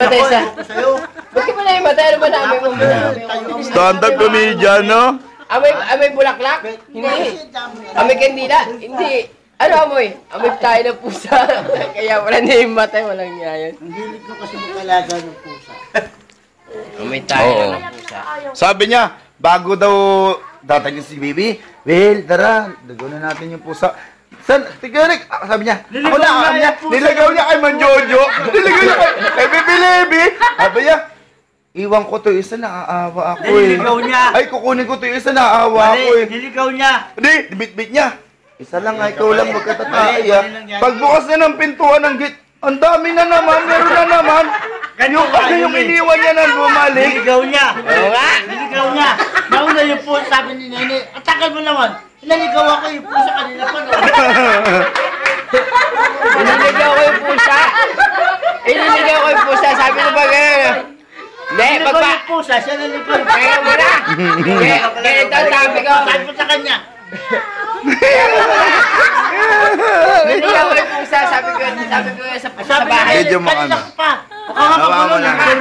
naimatay sa... Bakit mo naimatay? Ano ba namin mo? Stand-up comedian, no? Amoy bulaklak? Hindi. Amoy kandila? Hindi. Ano amoy? Amoy tayo ng pusa. Kaya wala naimatay, walang ngayon. Ang hilig ko kasi mag-alaga ng pusa. Amoy tayo ng pusa. Sabi niya, bago daw datagin si Bibi, Will, tara, dago na natin yung pusa. San, Tigaric, sabi niya, ako na, nilagaw niya kay Manjojo, nilagaw niya kay Bibi Lebi. Sabi niya, iwan ko to isa, naaawa ako eh. Niligaw niya. Ay, kukunin ko to isa, naaawa ako eh. Niligaw niya. Hindi, bit-bit niya. Isa lang, ikaw lang magkatatay ah. Pagbukas na ng pintuan ng gate, ang dami na naman, meron na naman. Yung kasi yung iniwan niya na bumalik. Niligaw niya. Oo nga. Niligaw niya. Nauna yung pusa, sabi ni Nene, at tagal mo naman. Naligaw ako yung pusa kanina pa no. Iniligaw ko yung pusa. Iniligaw ko yung pusa. Sabi ko ba gano'n? Hindi, Niligaw yung pusa, siya naligaw. Kaya mo na. Ganito sabi ko. Sabi ko sa kanya. Niligaw ko yung pusa. Sabi ko sa bahay. Medyo mo ano. Hawakan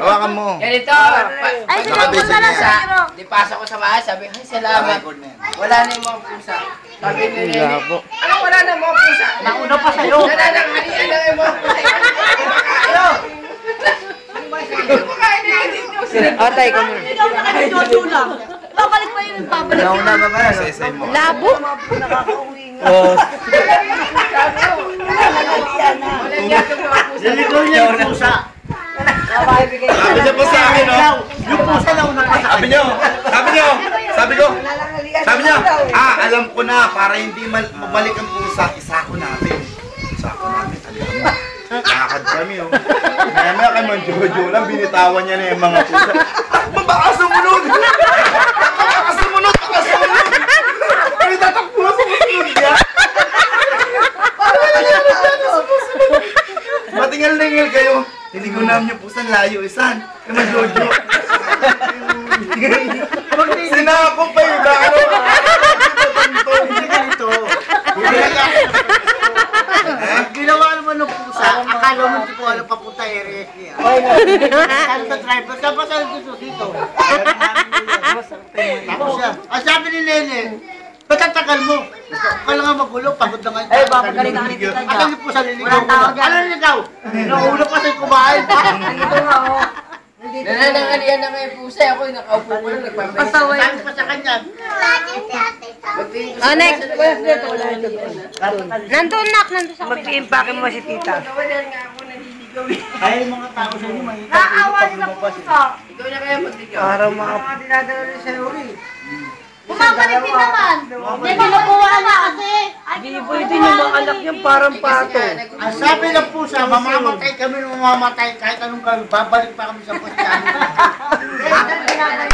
Hawakan mo. Ganito. Ay, sinabi ko lang sa biro. Di pasok ko sa bahay. Sabi, ay salamat. Wala na yung mga pusa. Sabi ni Nene. Ano wala na yung mga pusa? Nauna pa sa'yo. Nanananghalian na yung mga pusa. Ano? Atay ko muna. Ikaw na kayo Jojo lang. Babalik pa yun, babalik yun. Nauna ba ba? Isa-isa mo. Labo. Niligaw niya yung pusa. Sabi niya po sa akin, no? Yung pusa nauna pa sa Sabi niyo, alam ko na, para hindi mabalik ang pusa, isako natin. Alam mo. Nakakad kami, oh. Maya kay Manjojo lang, binitawan niya na yung mga pusa. Baka sumunod! Baka sumunod! Pinitatang pusa, sumunod niya. Matingal-lingal kayo. Tinigo namin yung pusa, layo isan. Kay Manjojo. Sinakop pa yun, ano? Hindi ganito. Ginawa naman ng pusa, akala mo hindi ko alam papunta area niya. Ano sa driver, tapos ano dito? Tapos siya, sabi ni Nene, patatagal mo. Kala nga magulo, pagod na nga. Ay, babagaling ang nititan niya. Ano yung pusa niligaw ko na? Ano niligaw? Nauna pa sa'yo kumain. Ito nga ako. Nananangalian na nga yung pusa. Ako yung nakaupo ko lang, nagpapay. Pasaway. Sabi pa sa kanya. Oh, next. Nandun nak, nandun sa Mag-i-impake mo si tita. Kaya yung mga tao sa inyo, mahirap. Naawa nila pusa. Ikaw na kaya magdigaw. Para mga... dinadala rin sa uri. Bumabalik din naman. Hindi kinukuha na kasi. Biboy din yung mga anak niya parang pato. Ang sabi ng pusa, mamamatay kami nung mamamatay kahit anong gawin, babalik pa kami sa pusa.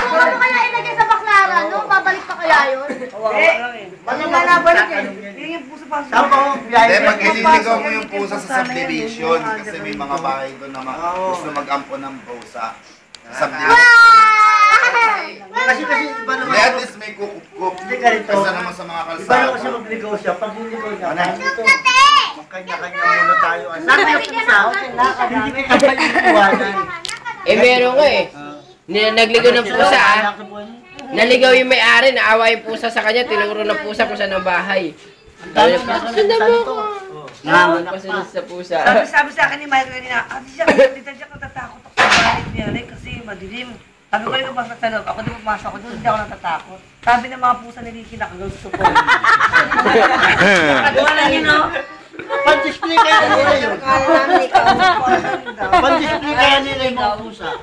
Ano kaya ilagay sa baklaran, no? Babalik pa kaya yun? Wala na balik eh. Saan pa mo biyahe? Hindi, pag ililigaw mo yung pusa sa subdivision, kasi may mga bahay doon na gusto mag-ampo ng pusa. Sa subdivision. Kasi iba naman. Hindi, at least may kukup-kup. Hindi ganito. Kaysa naman sa mga Iba naman kalsada. kasi magligaw siya. Pag niligaw niya, dito. Magkanya-kanya muna tayo. Ang sabi ng pusa, hindi kita paliliwanan. Eh, meron ko eh. Nagligaw ng pusa ah. Naligaw yung may-ari, naawa yung pusa sa kanya, tinuro ng pusa kung saan ang bahay. Sundan mo ko. Pasunod sa pusa. Sabi sa akin ni Michael kanina, tita Jack, natatakot ako sa bahay ni Eric kasi madilim. Sabi ko rin kung basta sa loob, ako di pumasok ako doon, hindi ako natatakot. Sabi ng mga pusa ni Ricky, nakagaw sa supon. Wala yun, no? Pan-display kaya nila yun. Pan-display kaya nila yung mga pusa.